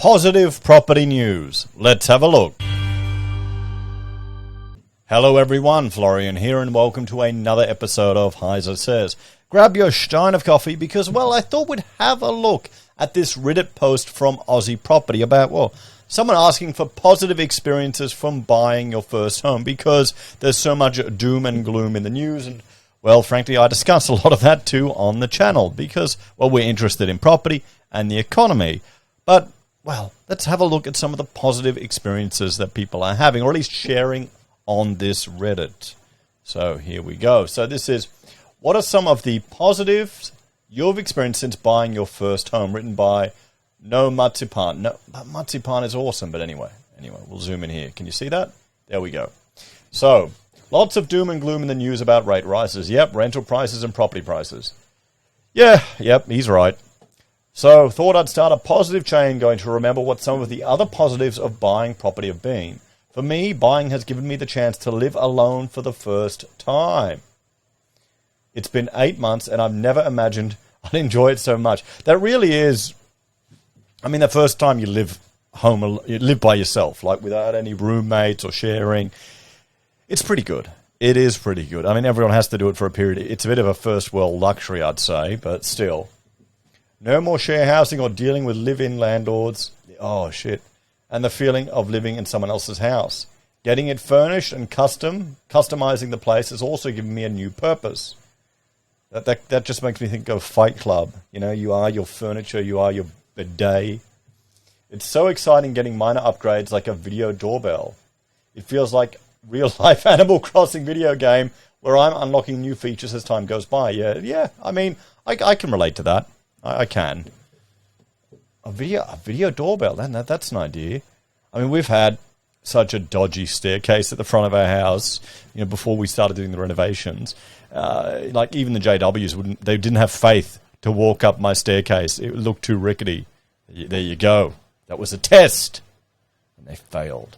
Positive property news. Let's have a look. Hello everyone, Florian here and welcome to another episode of HeiseSays. Grab your stein of coffee because, well, I thought we'd have a look at this Reddit post from Aussie Property about, well, someone asking for positive experiences from buying your first home because there's so much doom and gloom in the news. And, well, frankly, I discuss a lot of that too on the channel because, well, we're interested in property and the economy. But, well, let's have a look at some of the positive experiences that people are having, or at least sharing on this Reddit. So here we go. So this is, what are some of the positives you've experienced since buying your first home? Written by No Matsipan. No, Matsipan is awesome, but anyway, we'll zoom in here. Can you see that? There we go. So, lots of doom and gloom in the news about rate rises. Yep, rental prices and property prices. Yep, he's right. So, thought I'd start a positive chain going to remember what some of the other positives of buying property have been. For me, buying has given me the chance to live alone for the first time. It's been 8 months and I've never imagined I'd enjoy it so much. That really is, I mean, the first time you live home, you live by yourself, like without any roommates or sharing. It's pretty good. It is pretty good. I mean, everyone has to do it for a period. It's a bit of a first world luxury, I'd say, but still. No more share housing or dealing with live-in landlords. Oh, shit. And the feeling of living in someone else's house. Getting it furnished and customizing the place has also given me a new purpose. That just makes me think of Fight Club. You know, you are your furniture, you are your bidet. It's so exciting getting minor upgrades like a video doorbell. It feels like real-life Animal Crossing video game where I'm unlocking new features as time goes by. Yeah. I mean, I can relate to that. I can. A video doorbell, that's an idea. I mean, we've had such a dodgy staircase at the front of our house, you know, before we started doing the renovations. Like even the JWs they didn't have faith to walk up my staircase. It looked too rickety. There you go. That was a test. And they failed.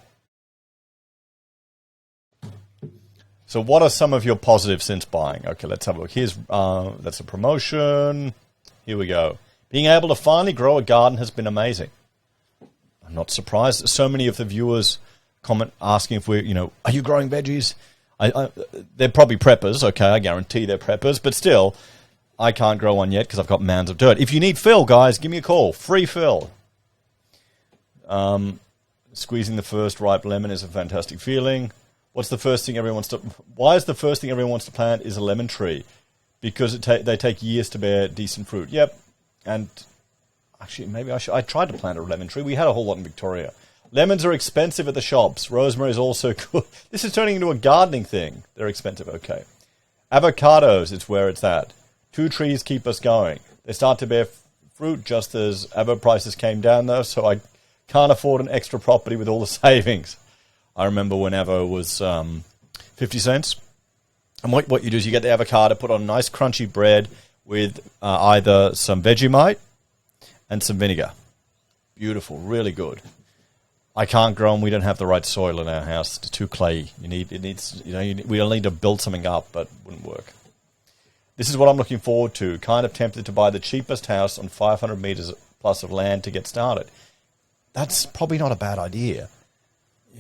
So what are some of your positives since buying? Okay, let's have a look. Here's, that's a promotion. Here we go. Being able to finally grow a garden has been amazing. I'm not surprised that so many of the viewers comment asking if we're, you know, are you growing veggies? They're probably preppers, okay, I guarantee they're preppers, but still, I can't grow one yet because I've got mounds of dirt. If you need fill, guys, give me a call. Free fill. Squeezing the first ripe lemon is a fantastic feeling. Why is the first thing everyone wants to plant is a lemon tree? Because they take years to bear decent fruit. Yep. And actually, maybe I tried to plant a lemon tree. We had a whole lot in Victoria. Lemons are expensive at the shops. Rosemary is also good. This is turning into a gardening thing. They're expensive, okay. Avocados, it's where it's at. 2 trees keep us going. They start to bear fruit just as avo prices came down, though, so I can't afford an extra property with all the savings. I remember when avo was 50 cents. And what you do is you get the avocado, put on nice crunchy bread with either some Vegemite and some vinegar. Beautiful, really good. I can't grow them. We don't have the right soil in our house. It's too clayey. We'll need to build something up, but it wouldn't work. This is what I'm looking forward to. Kind of tempted to buy the cheapest house on 500 meters plus of land to get started. That's probably not a bad idea.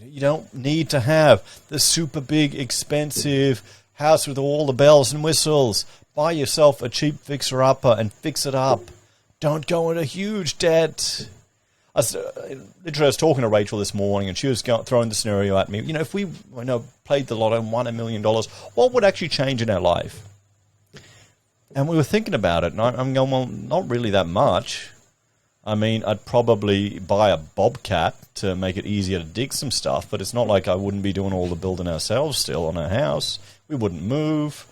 You don't need to have the super big, expensive house with all the bells and whistles. Buy yourself a cheap fixer-upper and fix it up. Don't go into huge debt. I was talking to Rachel this morning, and she was throwing the scenario at me. You know, if we played the lotto and won $1 million, what would actually change in our life? And we were thinking about it, and I'm going, well, not really that much. I mean, I'd probably buy a bobcat to make it easier to dig some stuff, but it's not like I wouldn't be doing all the building ourselves still on our house. We wouldn't move.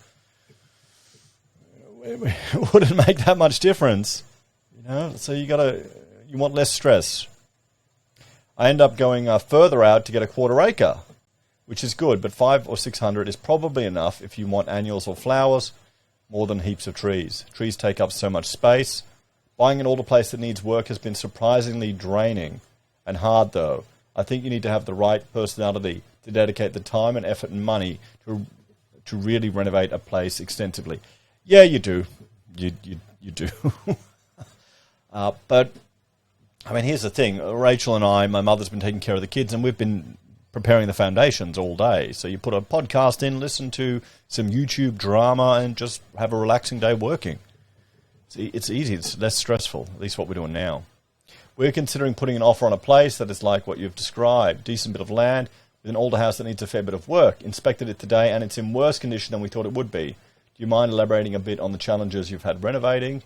It wouldn't make that much difference. You know, so you want less stress. I end up going further out to get a 1/4 acre, which is good, but 500 or 600 is probably enough if you want annuals or flowers, more than heaps of trees. Trees take up so much space. Buying an older place that needs work has been surprisingly draining and hard, though. I think you need to have the right personality to dedicate the time and effort and money to really renovate a place extensively. Yeah, you do. You do. But I mean, here's the thing. Rachel and I, my mother's been taking care of the kids, and we've been preparing the foundations all day. So you put a podcast in, listen to some YouTube drama, and just have a relaxing day working. It's easy. It's less stressful, at least what we're doing now. We're considering putting an offer on a place that is like what you've described. Decent bit of land with an older house that needs a fair bit of work. Inspected it today, and it's in worse condition than we thought it would be. Do you mind elaborating a bit on the challenges you've had renovating?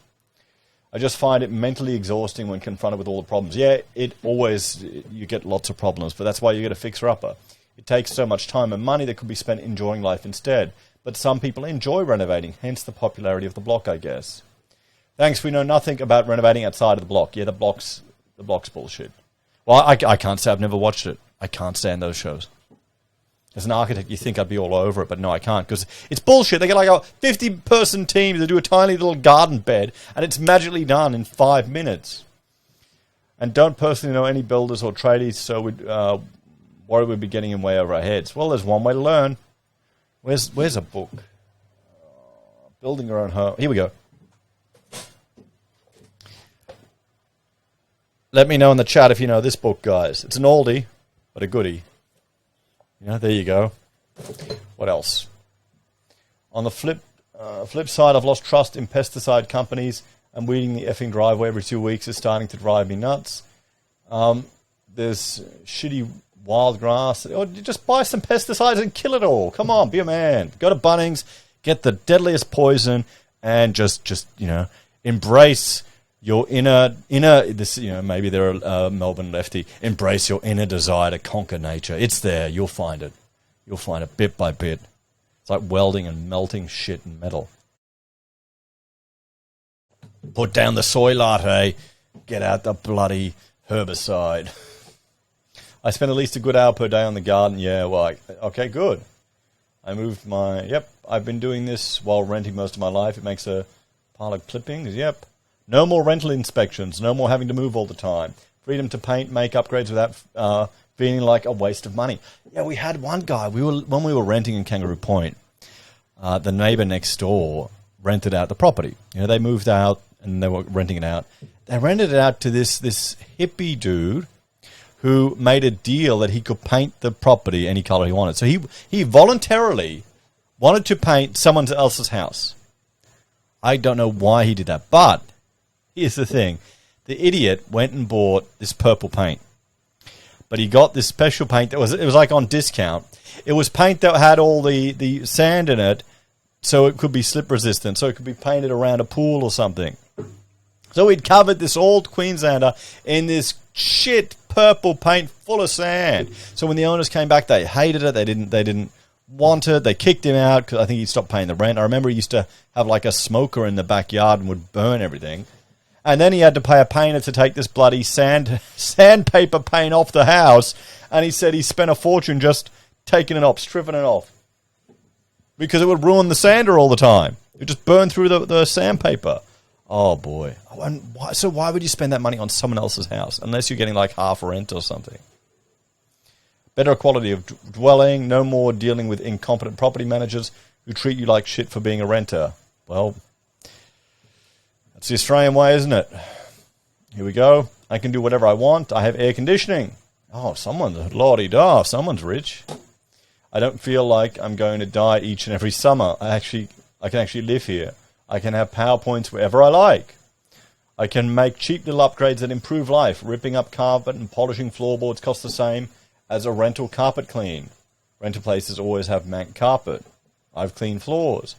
I just find it mentally exhausting when confronted with all the problems. Yeah, you get lots of problems, but that's why you get a fixer-upper. It takes so much time and money that could be spent enjoying life instead. But some people enjoy renovating, hence the popularity of the block, I guess. Thanks, we know nothing about renovating outside of the block. Yeah, the block's bullshit. Well, I can't say I've never watched it. I can't stand those shows. As an architect, you think I'd be all over it, but no, I can't, because it's bullshit. They get like a 50-person team to do a tiny little garden bed, and it's magically done in 5 minutes. And don't personally know any builders or tradies, so we'd worry we'd be getting in way over our heads. Well, there's one way to learn. Where's a book? Building your own home. Here we go. Let me know in the chat if you know this book, guys. It's an oldie, but a goodie. Yeah, there you go. What else? On the flip side, I've lost trust in pesticide companies, and weeding the effing driveway every 2 weeks is starting to drive me nuts. There's shitty wild grass. Or just buy some pesticides and kill it all. Come on, be a man. Go to Bunnings, get the deadliest poison, and just embrace your inner this, maybe they're a Melbourne lefty. Embrace your inner desire to conquer nature. It's there. You'll find it. You'll find it bit by bit. It's like welding and melting shit and metal. Put down the soy latte. Get out the bloody herbicide. I spend at least a good hour per day on the garden. Yeah, well, okay, good. I moved I've been doing this while renting most of my life. It makes a pile of clippings. Yep. No more rental inspections. No more having to move all the time. Freedom to paint, make upgrades without feeling like a waste of money. Yeah, we had one guy. When we were renting in Kangaroo Point, the neighbour next door rented out the property. They moved out and they were renting it out. They rented it out to this hippie dude who made a deal that he could paint the property any colour he wanted. So he voluntarily wanted to paint someone else's house. I don't know why he did that, but here's the thing. The idiot went and bought this purple paint. But he got this special paint it was like on discount. It was paint that had all the sand in it, so it could be slip resistant, so it could be painted around a pool or something. So he'd covered this old Queenslander in this shit purple paint full of sand. So when the owners came back, they hated it. They didn't want it. They kicked him out because I think he stopped paying the rent. I remember he used to have like a smoker in the backyard and would burn everything. And then he had to pay a painter to take this bloody sandpaper paint off the house. And he said he spent a fortune just taking it off, stripping it off. Because it would ruin the sander all the time. It would just burn through the sandpaper. Oh, boy. So why would you spend that money on someone else's house? Unless you're getting like half rent or something. Better quality of dwelling. No more dealing with incompetent property managers who treat you like shit for being a renter. Well, that's the Australian way, isn't it? Here we go. I can do whatever I want. I have air conditioning. Oh, someone's la-di-da. Someone's rich. I don't feel like I'm going to die each and every summer. I can actually live here. I can have PowerPoints wherever I like. I can make cheap little upgrades that improve life. Ripping up carpet and polishing floorboards cost the same as a rental carpet clean. Rental places always have mank carpet. I've cleaned floors.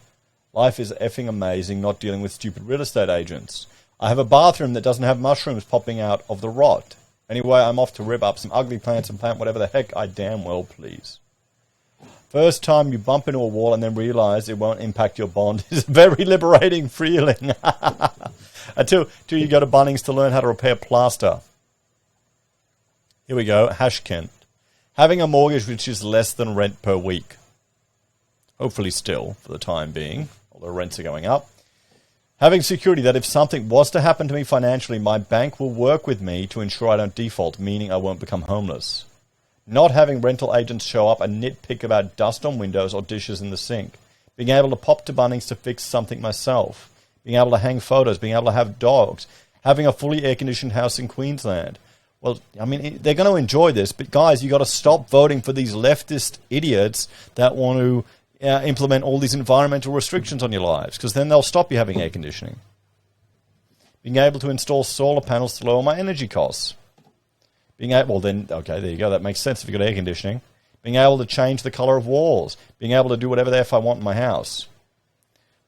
Life is effing amazing, not dealing with stupid real estate agents. I have a bathroom that doesn't have mushrooms popping out of the rot. Anyway, I'm off to rip up some ugly plants and plant whatever the heck I damn well please. First time you bump into a wall and then realize it won't impact your bond is a very liberating feeling. Until you go to Bunnings to learn how to repair plaster. Here we go, Hashkent. Having a mortgage which is less than rent per week. Hopefully still, for the time being, although rents are going up. Having security that if something was to happen to me financially, my bank will work with me to ensure I don't default, meaning I won't become homeless. Not having rental agents show up and nitpick about dust on windows or dishes in the sink. Being able to pop to Bunnings to fix something myself. Being able to hang photos. Being able to have dogs. having a fully air-conditioned house in Queensland. Well, I mean, they're going to enjoy this, but guys, you got to stop voting for these leftist idiots that want to implement all these environmental restrictions on your lives, because then they'll stop you having air conditioning. Being able to install solar panels to lower my energy costs. Well, then, okay, there you go. That makes sense if you've got air conditioning. Being able to change the color of walls. Being able to do whatever the F I want in my house.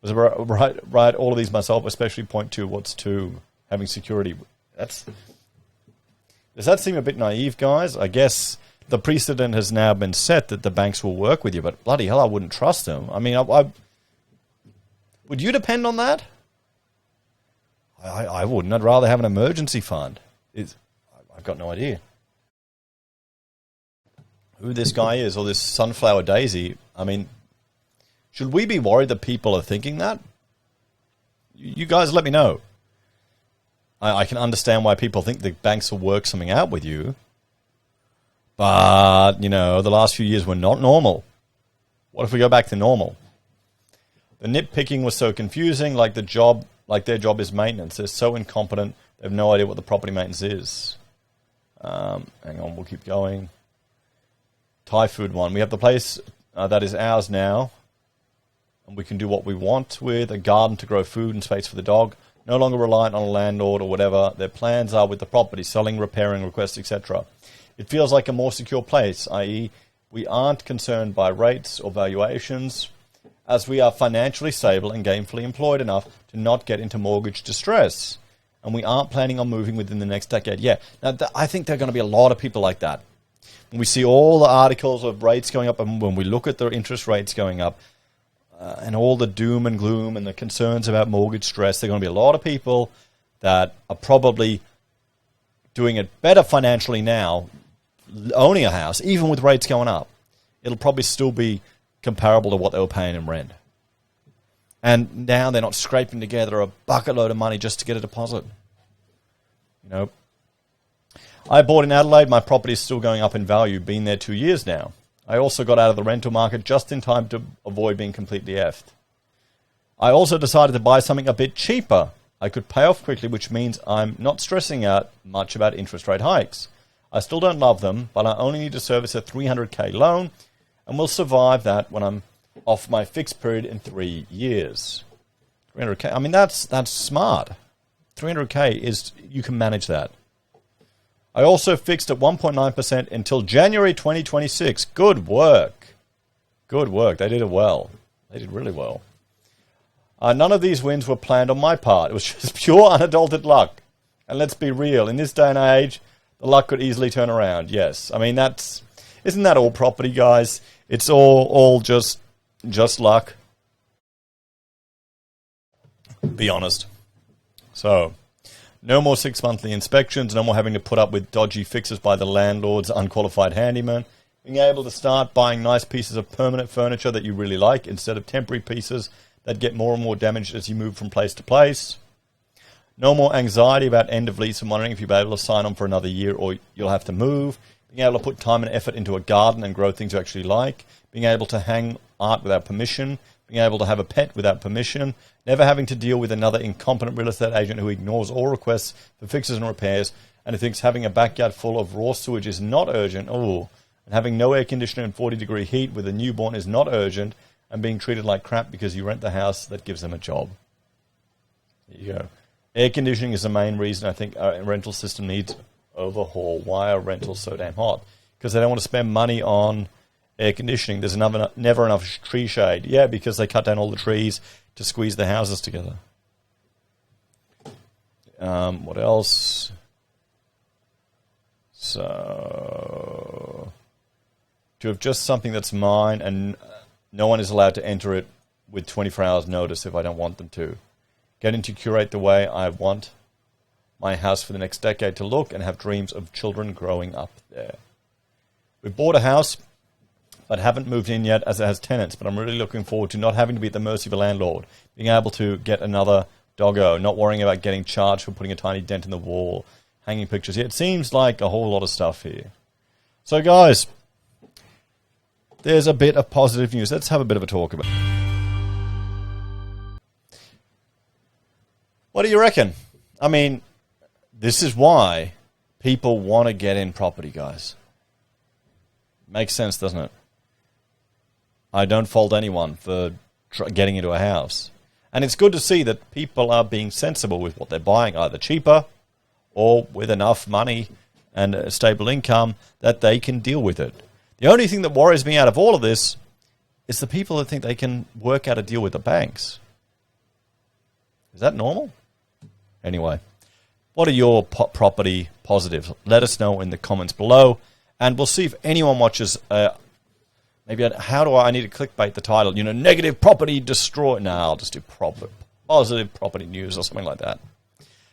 Write all of these myself, especially point 2, what's 2, having security. Does that seem a bit naive, guys? I guess the precedent has now been set that the banks will work with you, but bloody hell, I wouldn't trust them. I mean, would you depend on that? I wouldn't. I'd rather have an emergency fund. I've got no idea who this guy is, or this Sunflower Daisy. I mean, should we be worried that people are thinking that? You guys let me know. I can understand why people think the banks will work something out with you. But, the last few years were not normal. What if we go back to normal? The nitpicking was so confusing, like their job is maintenance. They're so incompetent, they have no idea what the property maintenance is. Hang on, we'll keep going. Thai food one. We have the place that is ours now, and we can do what we want with a garden to grow food and space for the dog. No longer reliant on a landlord or whatever their plans are with the property, selling, repairing, requests, etc. It feels like a more secure place, i.e. we aren't concerned by rates or valuations, as we are financially stable and gainfully employed enough to not get into mortgage distress. And we aren't planning on moving within the next decade. Yeah, now I think there are going to be a lot of people like that. When we see all the articles of rates going up, and when we look at the interest rates going up, and all the doom and gloom and the concerns about mortgage stress, there are going to be a lot of people that are probably doing it better financially now, owning a house, even with rates going up. It'll probably still be comparable to what they were paying in rent. And now they're not scraping together a bucket load of money just to get a deposit. I bought in Adelaide. My property is still going up in value. Been there 2 years now. I also got out of the rental market just in time to avoid being completely effed. I also decided to buy something a bit cheaper. I could pay off quickly, which means I'm not stressing out much about interest rate hikes. I still don't love them, but I only need to service a $300K loan and will survive that when I'm off my fixed period in 3 years. $300K, I mean, that's smart. $300K is, you can manage that. I also fixed at 1.9% until January 2026. Good work. Good work. They did it well. They did really well. None of these wins were planned on my part. It was just pure unadulterated luck. And let's be real. In this day and age, the luck could easily turn around. Yes. I mean, isn't that all property, guys? It's all just luck. Be honest. So, no more 6 monthly inspections, no more having to put up with dodgy fixes by the landlord's unqualified handyman. Being able to start buying nice pieces of permanent furniture that you really like instead of temporary pieces that get more and more damaged as you move from place to place. No more anxiety about end of lease and wondering if you'll be able to sign on for another year or you'll have to move. Being able to put time and effort into a garden and grow things you actually like. Being able to hang art without permission. Being able to have a pet without permission. Never having to deal with another incompetent real estate agent who ignores all requests for fixes and repairs and who thinks having a backyard full of raw sewage is not urgent. And having no air conditioner in 40-degree heat with a newborn is not urgent, and being treated like crap because you rent the house that gives them a job. There you go. Air conditioning is the main reason I think our rental system needs overhaul. Why are rentals so damn hot? Because they don't want to spend money on air conditioning. There's never enough tree shade. Yeah, because they cut down all the trees to squeeze the houses together. What else? So, to have just something that's mine and no one is allowed to enter it with 24 hours notice if I don't want them to. Getting to curate the way I want my house for the next decade to look and have dreams of children growing up there. We've bought a house but haven't moved in yet as it has tenants, but I'm really looking forward to not having to be at the mercy of a landlord, being able to get another doggo, not worrying about getting charged for putting a tiny dent in the wall, hanging pictures. Yeah, it seems like a whole lot of stuff here. So guys, there's a bit of positive news. Let's have a bit of a talk about it. What do you reckon? I mean, this is why people want to get in property, guys. Makes sense, doesn't it? I don't fault anyone for getting into a house. And it's good to see that people are being sensible with what they're buying, either cheaper or with enough money and a stable income that they can deal with it. The only thing that worries me out of all of this is the people that think they can work out a deal with the banks. Is that normal? Anyway, what are your property positives? Let us know in the comments below, and we'll see if anyone watches. Maybe how do I need to clickbait the title? You know, negative property destroy. No, I'll just do positive property news or something like that.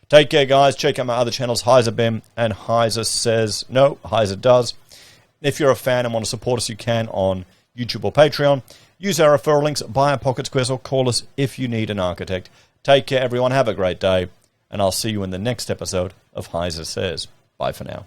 Take care, guys. Check out my other channels, HeiseBim and HeiseSays. No, Heise does. If you're a fan and want to support us, you can on YouTube or Patreon. Use our referral links, buy a pocket squares, or call us if you need an architect. Take care, everyone. Have a great day, and I'll see you in the next episode of HeiseSays. Bye for now.